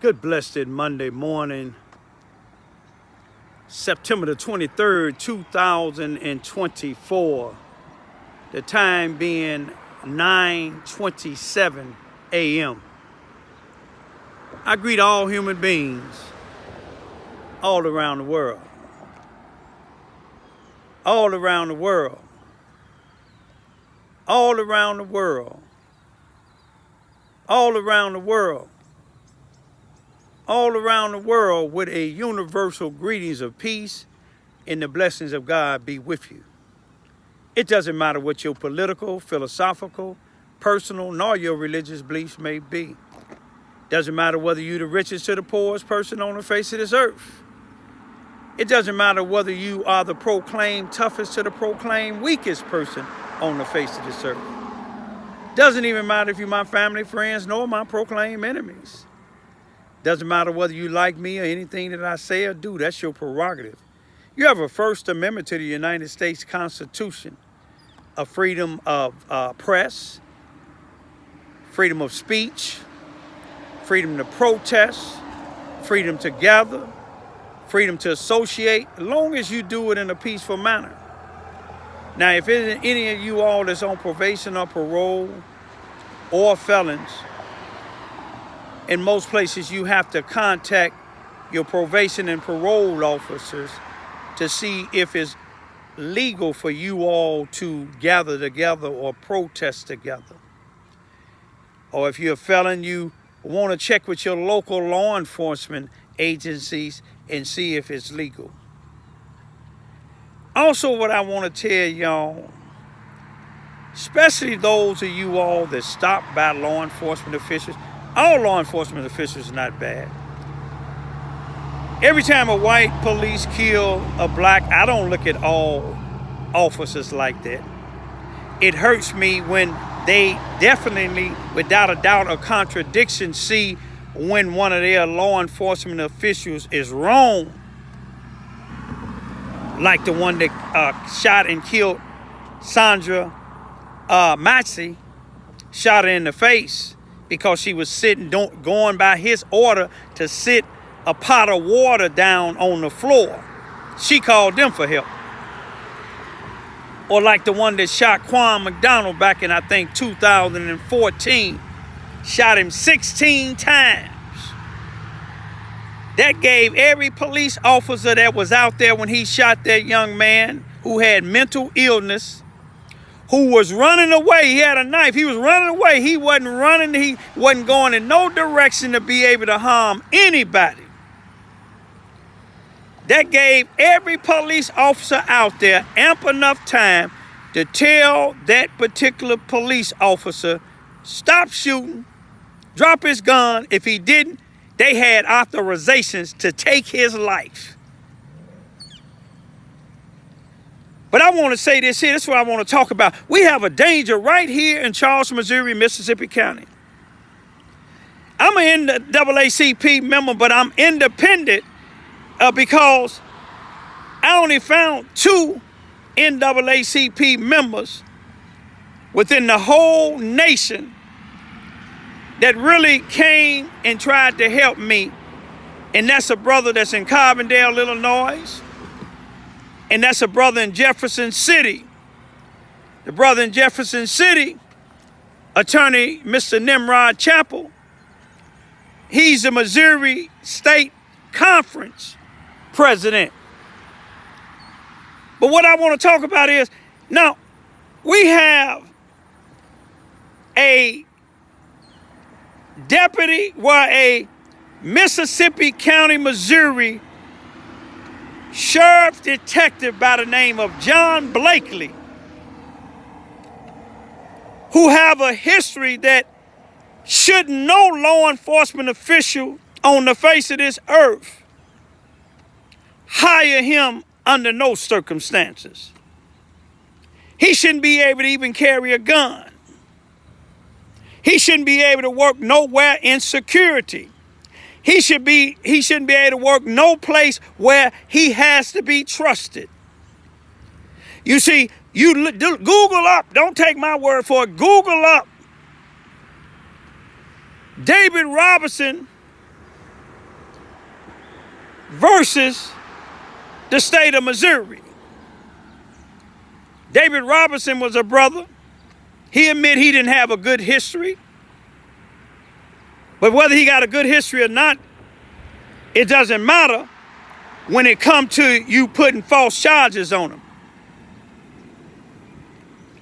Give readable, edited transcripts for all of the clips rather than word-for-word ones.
Good blessed Monday morning, September the 23rd, 2024. The time being 9:27 a.m. I greet all human beings all around the world. All around the world. All around the world. All around the world. All around the world with a universal greetings of peace and the blessings of God be with you. It doesn't matter what your political, philosophical, personal, nor your religious beliefs may be. Doesn't matter whether you're the richest to the poorest person on the face of this earth. It doesn't matter whether you are the proclaimed toughest to the proclaimed weakest person on the face of this earth. Doesn't even matter if you're my family, friends, nor my proclaimed enemies. Doesn't matter whether you like me or anything that I say or do. That's your prerogative. You have a First Amendment to the United States Constitution, a freedom of press, freedom of speech, freedom to protest, freedom to gather, freedom to associate, as long as you do it in a peaceful manner. Now, if any of you all that's on probation or parole or felons, in most places, you have to contact your probation and parole officers to see if it's legal for you all to gather together or protest together. Or if you're a felon, you want to check with your local law enforcement agencies and see if it's legal. Also, what I want to tell y'all, especially those of you all that stop by law enforcement officials, all law enforcement officials are not bad. Every time a white police kill a black, I don't look at all officers like that. It hurts me when they definitely, without a doubt or contradiction, see when one of their law enforcement officials is wrong. Like the one that shot and killed Sandra Maxey, shot her in the face because she was going by his order to sit a pot of water down on the floor. She called them for help. Or like the one that shot Quan McDonald back in, I think, 2014. Shot him 16 times. That gave every police officer that was out there when he shot that young man who had mental illness, who was running away. He had a knife. He was running away. He wasn't running. He wasn't going in no direction to be able to harm anybody. That gave every police officer out there ample enough time to tell that particular police officer, stop shooting, drop his gun. If he didn't, they had authorizations to take his life. But I want to say this here. This is what I want to talk about. We have a danger right here in Charleston, Missouri, Mississippi County. I'm an NAACP member, but I'm independent because I only found 2 NAACP members within the whole nation that really came and tried to help me. And that's a brother that's in Carbondale, Illinois. And that's a brother in Jefferson City. The brother in Jefferson City, attorney Mr. Nimrod Chappell, he's the Missouri State Conference president. But what I want to talk about is, now, we have a deputy, a Mississippi County, Missouri sheriff detective by the name of John Blakely, who have a history that should no law enforcement official on the face of this earth hire him under no circumstances. He shouldn't be able to even carry a gun. He shouldn't be able to work nowhere in security. He shouldn't be able to work no place where he has to be trusted. You see, you Google up, don't take my word for it, Google up David Robinson versus the state of Missouri. David Robertson was a brother. He admitted he didn't have a good history. But whether he got a good history or not, it doesn't matter when it comes to you putting false charges on him.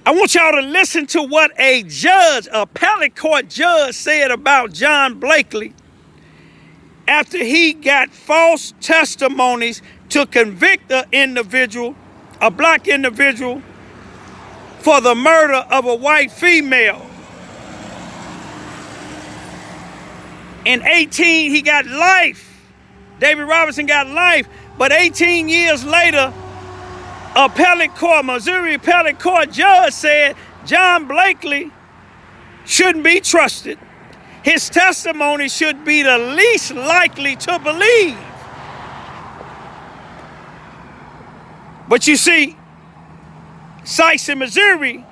I want y'all to listen to what a judge, a appellate court judge, said about John Blakely after he got false testimonies to convict an individual, a black individual, for the murder of a white female. In 18, he got life. David Robertson got life. But 18 years later, Missouri appellate court judge said John Blakely shouldn't be trusted. His testimony should be the least likely to believe. But you see, Sykes in Missouri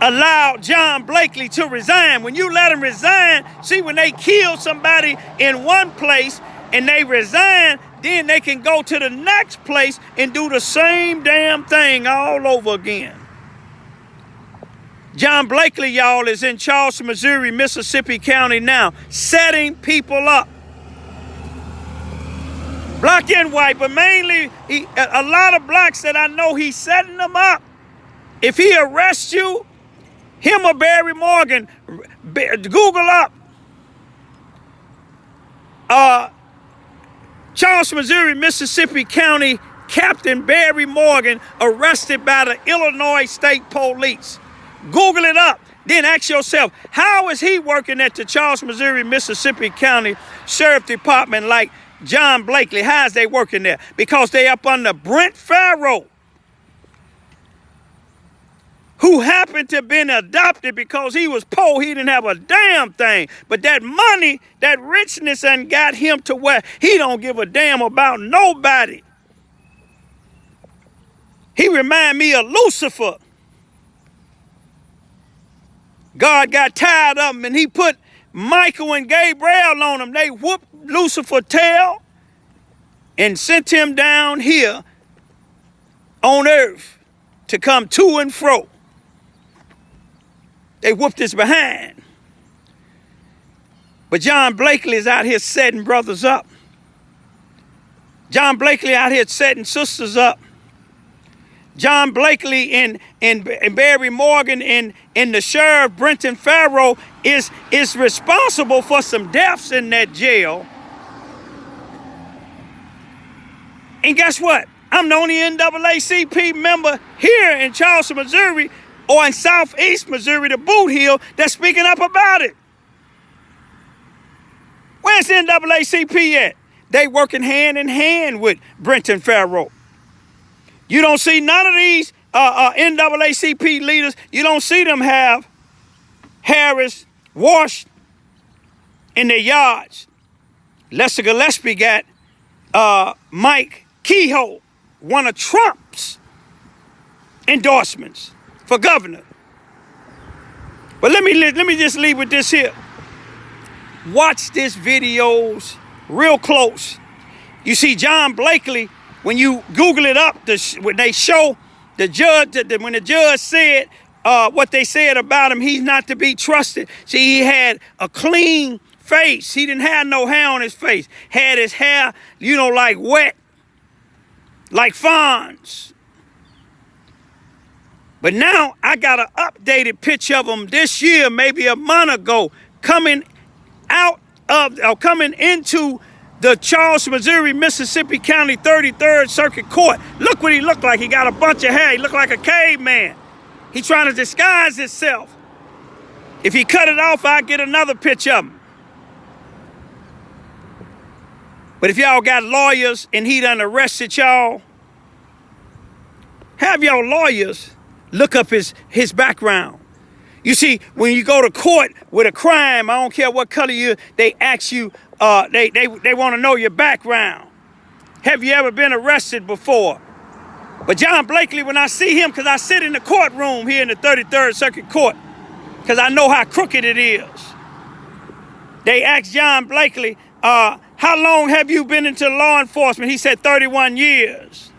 allowed John Blakely to resign. When you let him resign, see, when they kill somebody in one place and they resign, then they can go to the next place and do the same damn thing all over again. John Blakely, y'all, is in Charleston, Missouri, Mississippi County now, setting people up. Black and white, but mainly a lot of blacks that I know, he's setting them up. If he arrests you, him or Barry Morgan, Google up Charleston, Missouri, Mississippi County Captain Barry Morgan arrested by the Illinois State Police. Google it up. Then ask yourself, how is he working at the Charleston, Missouri, Mississippi County Sheriff Department like John Blakely? How is they working there? Because they up under Brent Farrow, who happened to have been adopted because he was poor. He didn't have a damn thing. But that money, that richness, and got him to where he don't give a damn about nobody. He remind me of Lucifer. God got tired of him and he put Michael and Gabriel on him. They whooped Lucifer's tail and sent him down here on earth to come to and fro. They whooped his behind. But John Blakely is out here setting brothers up. John Blakely out here setting sisters up. John Blakely and Barry Morgan and the sheriff, Brenton Farrow, is responsible for some deaths in that jail. And guess what? I'm the only NAACP member here in Charleston, Missouri, or in Southeast Missouri, the Boot Hill, that's speaking up about it. Where's the NAACP at? They working hand in hand with Brenton Farrow. You don't see none of these NAACP leaders, you don't see them have Harris washed in their yards. Lester Gillespie got Mike Kehoe, one of Trump's endorsements for governor. But let me just leave with this here. Watch this videos real close. You see John Blakely, when you Google it up, when they show the judge, when the judge said what they said about him, he's not to be trusted. See, he had a clean face. He didn't have no hair on his face. Had his hair, like wet, like Fonz. But now I got an updated picture of him this year, maybe a month ago, coming into the Charleston, Missouri, Mississippi County 33rd Circuit Court. Look what he looked like. He got a bunch of hair. He looked like a caveman. He trying to disguise himself. If he cut it off, I'll get another picture of him. But if y'all got lawyers and he done arrested y'all, have y'all lawyers look up his background. You see, when you go to court with a crime, I don't care what color you, they ask you, they want to know your background. Have you ever been arrested before? But John Blakely, when I see him, because I sit in the courtroom here in the 33rd Circuit Court, because I know how crooked it is. They asked John Blakely, How long have you been into law enforcement? He said 31 years.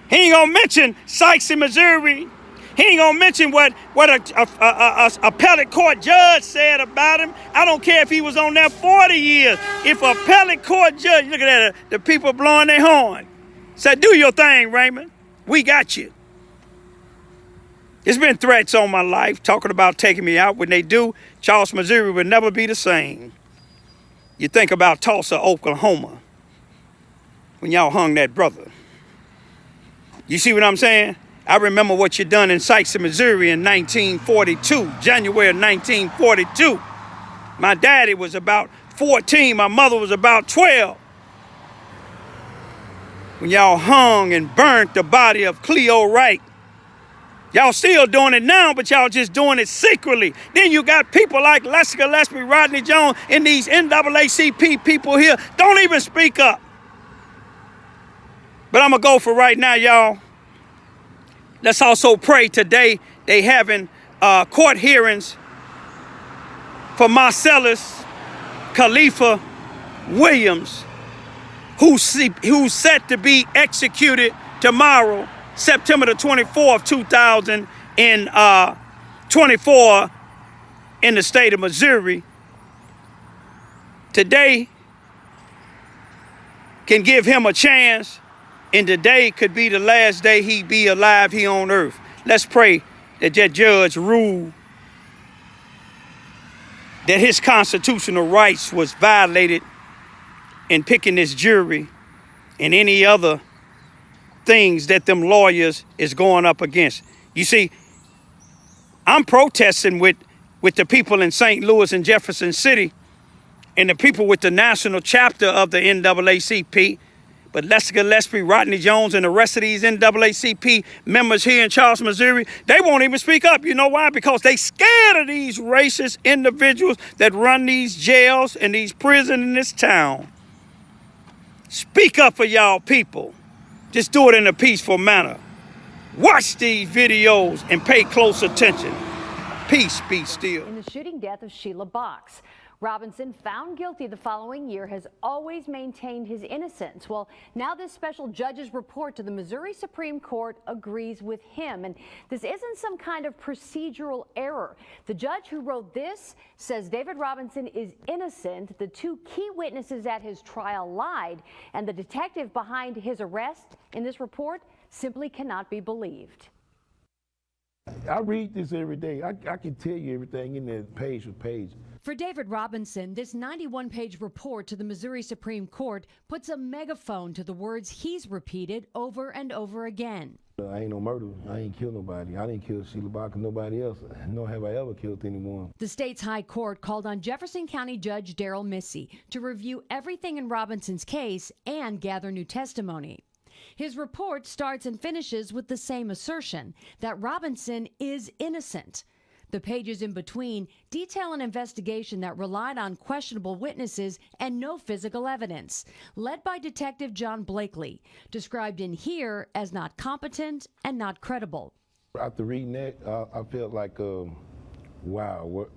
He ain't gonna mention Sykes in Missouri. He ain't gonna mention what a appellate court judge said about him. I don't care if he was on there 40 years. If a appellate court judge, look at that, the people blowing their horn, said, do your thing, Raymond. We got you. There's been threats on my life talking about taking me out. When they do, Charleston, Missouri will never be the same. You think about Tulsa, Oklahoma, when y'all hung that brother. You see what I'm saying? I remember what you done in Sykes, Missouri in 1942, January of 1942. My daddy was about 14, my mother was about 12. When y'all hung and burnt the body of Cleo Wright. Y'all still doing it now, but y'all just doing it secretly. Then you got people like Lester Gillespie, Rodney Jones, and these NAACP people here. Don't even speak up. But I'm going to go for right now, y'all. Let's also pray today. They having court hearings for Marcellus Khalifa Williams, who's set to be executed tomorrow, September the 24th, 2024, in the state of Missouri. Today can give him a chance, and today could be the last day he be alive here on earth. Let's pray that judge ruled that his constitutional rights was violated in picking this jury and any other things that them lawyers is going up against. You see, I'm protesting with the people in St. Louis and Jefferson City and the people with the national chapter of the NAACP. But Lester Gillespie, Rodney Jones, and the rest of these NAACP members here in Charleston, Missouri, they won't even speak up. You know why? Because they scared of these racist individuals that run these jails and these prisons in this town. Speak up for y'all people. Just do it in a peaceful manner. Watch these videos and pay close attention. Peace be still. In the shooting death of Sheila Box, Robinson, found guilty the following year, has always maintained his innocence. Well, now this special judge's report to the Missouri Supreme Court agrees with him. And this isn't some kind of procedural error. The judge who wrote this says David Robinson is innocent. The two key witnesses at his trial lied, and the detective behind his arrest in this report simply cannot be believed. I read this every day. I can tell you everything in there page for page. For David Robinson, this 91-page report to the Missouri Supreme Court puts a megaphone to the words he's repeated over and over again. I ain't no murderer. I ain't killed nobody. I didn't kill Sheila Box or nobody else, nor have I ever killed anyone. The state's high court called on Jefferson County Judge Darrell Missy to review everything in Robinson's case and gather new testimony. His report starts and finishes with the same assertion that Robinson is innocent. The pages in between detail an investigation that relied on questionable witnesses and no physical evidence, led by Detective John Blakely, described in here as not competent and not credible. After reading that, I felt like, wow,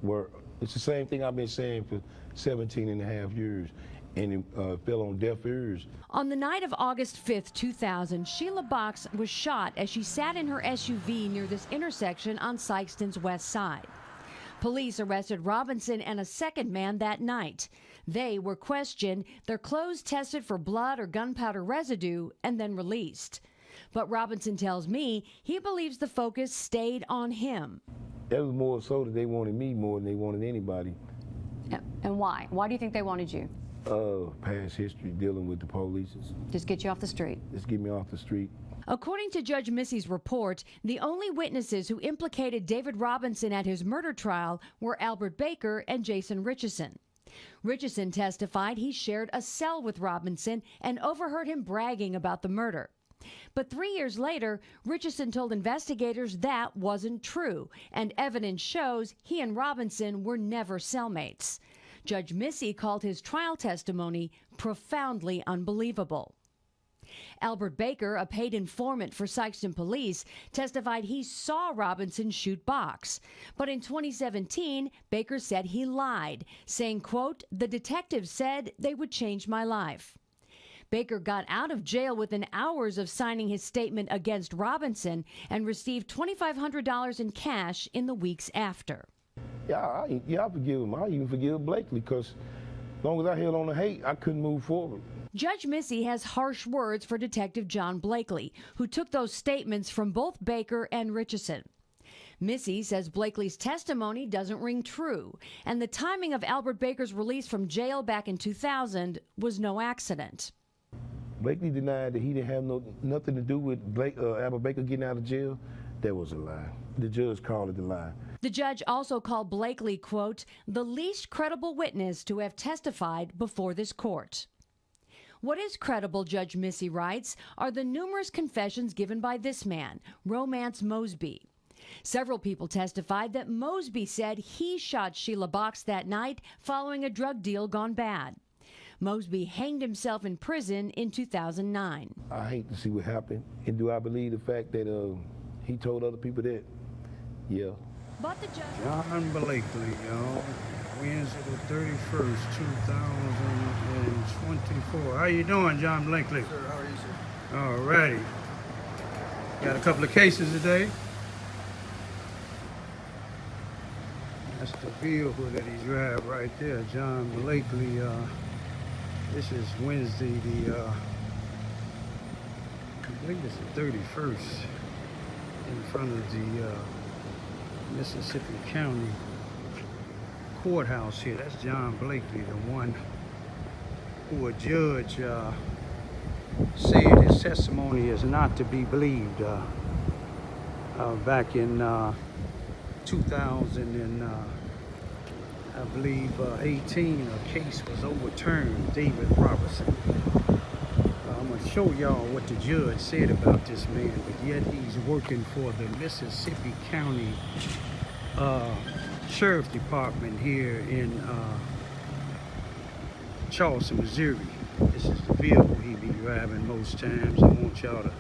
it's the same thing I've been saying for 17 and a half years. And it fell on deaf ears. On the night of August 5th, 2000, Sheila Box was shot as she sat in her SUV near this intersection on Sykeston's west side. Police arrested Robinson and a second man that night. They were questioned, their clothes tested for blood or gunpowder residue, and then released. But Robinson tells me he believes the focus stayed on him. It was more so that they wanted me more than they wanted anybody. And why? Why do you think they wanted you? Past history dealing with the police. Just get you off the street. Just get me off the street. According to Judge Missy's report, the only witnesses who implicated David Robinson at his murder trial were Albert Baker and Jason Richardson. Richardson testified he shared a cell with Robinson and overheard him bragging about the murder. But 3 years later, Richardson told investigators that wasn't true, and evidence shows he and Robinson were never cellmates. Judge Missy called his trial testimony profoundly unbelievable. Albert Baker, a paid informant for Sikeston police, testified he saw Robinson shoot Box. But in 2017, Baker said he lied, saying, quote, "The detectives said they would change my life." Baker got out of jail within hours of signing his statement against Robinson and received $2,500 in cash in the weeks after. I forgive him. I even forgive Blakely, because as long as I held on to hate, I couldn't move forward. Judge Missy has harsh words for Detective John Blakely, who took those statements from both Baker and Richardson. Missy says Blakely's testimony doesn't ring true, and the timing of Albert Baker's release from jail back in 2000 was no accident. Blakely denied that he didn't have nothing to do with Albert Baker getting out of jail. That was a lie. The judge called it a lie. The judge also called Blakely, quote, "the least credible witness to have testified before this court." What is credible, Judge Missy writes, are the numerous confessions given by this man, Romance Mosby. Several people testified that Mosby said he shot Sheila Box that night following a drug deal gone bad. Mosby hanged himself in prison in 2009. I hate to see what happened. And do I believe the fact that he told other people that? Yeah. But the judge... John Blakely, y'all. Wednesday the 31st, 2024. How you doing, John Blakely? Sir, how are you, sir? All righty. Got a couple of cases today. That's the vehicle that he drives right there, John Blakely. This is Wednesday, I believe it's the 31st, in front of the Mississippi County Courthouse here. That's John Blakely, the one who a judge said his testimony is not to be believed. Back in 2000 and I believe 18, a case was overturned, David Robertson. I'm going to show y'all what the judge said about this man, but yet he's working for the Mississippi County Sheriff Department here in Charleston, Missouri. This is the vehicle he be driving most times. I want y'all to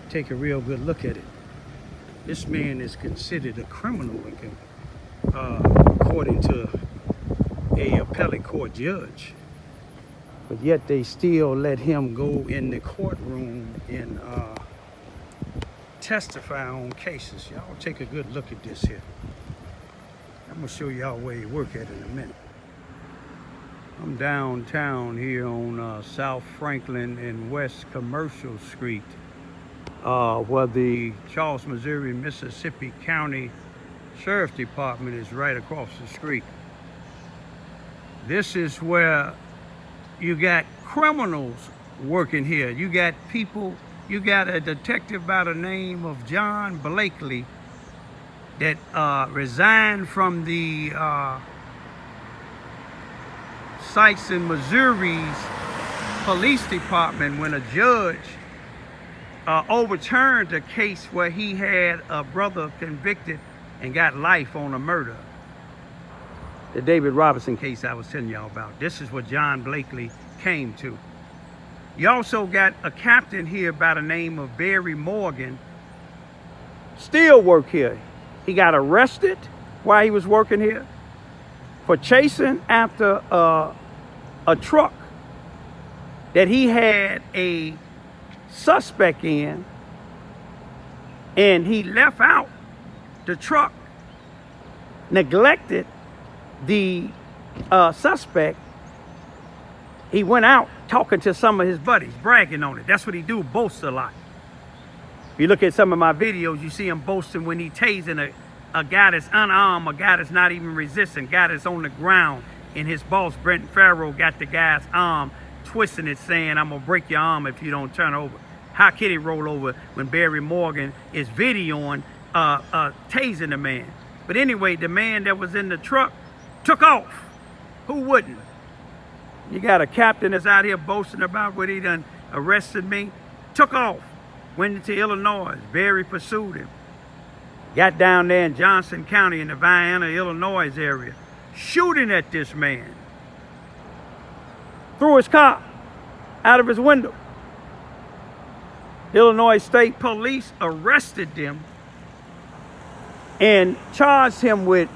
take a real good look at it. This man is considered a criminal, according to a appellate court judge, but yet they still let him go in the courtroom and testify on cases. Y'all take a good look at this here. I'm gonna show y'all where he work at in a minute. I'm downtown here on South Franklin and West Commercial Street, where the Charleston, Missouri, Mississippi County Sheriff Department is right across the street. This is where you got criminals working here. You got people, you got a detective by the name of John Blakely that resigned from the Sikeston, Missouri's police department when a judge overturned a case where he had a brother convicted and got life on a murder. The David Robertson case I was telling y'all about. This is what John Blakely came to. You also got a captain here by the name of Barry Morgan, still work here. He got arrested while he was working here for chasing after a truck that he had a suspect in, and he left out the truck, neglected the suspect. He went out talking to some of his buddies, bragging on it. That's what he do, boast a lot. If you look at some of my videos, you see him boasting when he tasing a guy that's unarmed, a guy that's not even resisting, a guy that's on the ground, and his boss, Brent Farrell, got the guy's arm, twisting it, saying, "I'm gonna break your arm if you don't turn over." How could he roll over when Barry Morgan is videoing tasing the man? But anyway, the man that was in the truck took off. Who wouldn't? You got a captain that's out here boasting about what he done arrested me. Took off. Went into Illinois. Barry pursued him. Got down there in Johnson County in the Vienna, Illinois area, shooting at this man. Threw his car out of his window. Illinois State Police arrested them and charged him with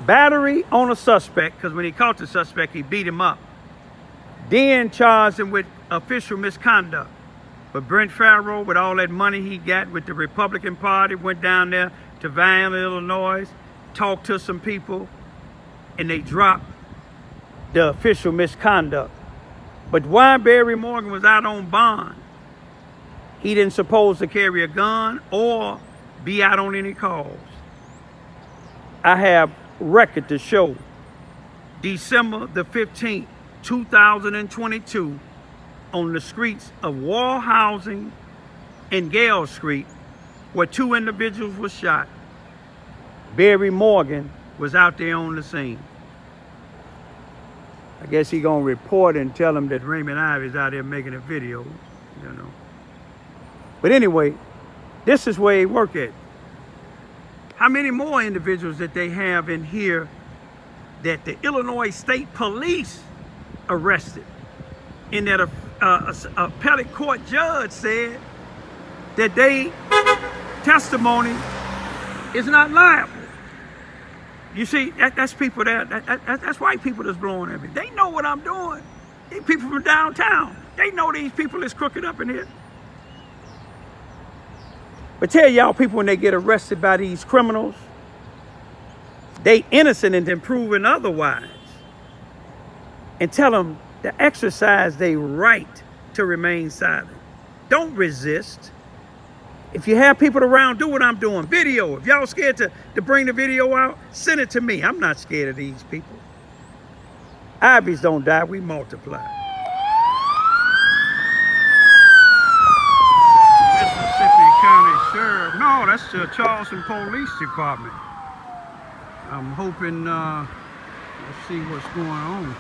battery on a suspect, because when he caught the suspect, he beat him up. Then charged him with official misconduct. But Brent Farrow, with all that money he got with the Republican Party, went down there to Vineland, Illinois, talked to some people, and they dropped the official misconduct. But while Barry Morgan was out on bond, he didn't supposed to carry a gun or be out on any calls. I have record to show December the 15th, 2022, on the streets of Wall Housing and Gale Street, where 2 individuals were shot. Barry Morgan was out there on the scene. I guess he gonna report and tell him that Raymond Ivy's out there making a video, you know. But anyway, this is where he work at. How many more individuals that they have in here that the Illinois State Police arrested, and that a appellate court judge said that they testimony is not liable. You see, that's people that's white people that's blowing at me. They know what I'm doing. These people from downtown, they know these people is crooked up in here. But tell y'all people, when they get arrested by these criminals, they innocent until proven otherwise. And tell them to exercise their right to remain silent. Don't resist. If you have people around, do what I'm doing. Video. If y'all scared to bring the video out, send it to me. I'm not scared of these people. Ivies don't die, we multiply. Mississippi County Sheriff. No, that's the Charleston Police Department. I'm hoping, let's see what's going on.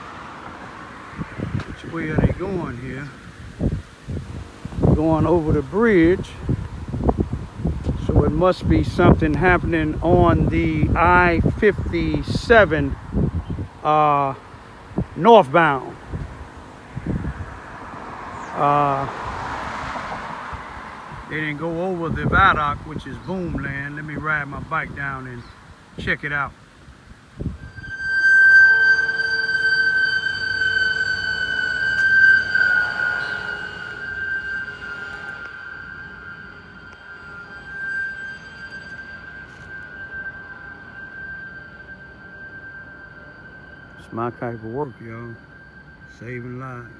Which way are they going here? Going over the bridge. So it must be something happening on the I-57 northbound. They didn't go over the viaduct, which is Boomland. Let me ride my bike down and check it out. It's my type of work, y'all. Saving lives.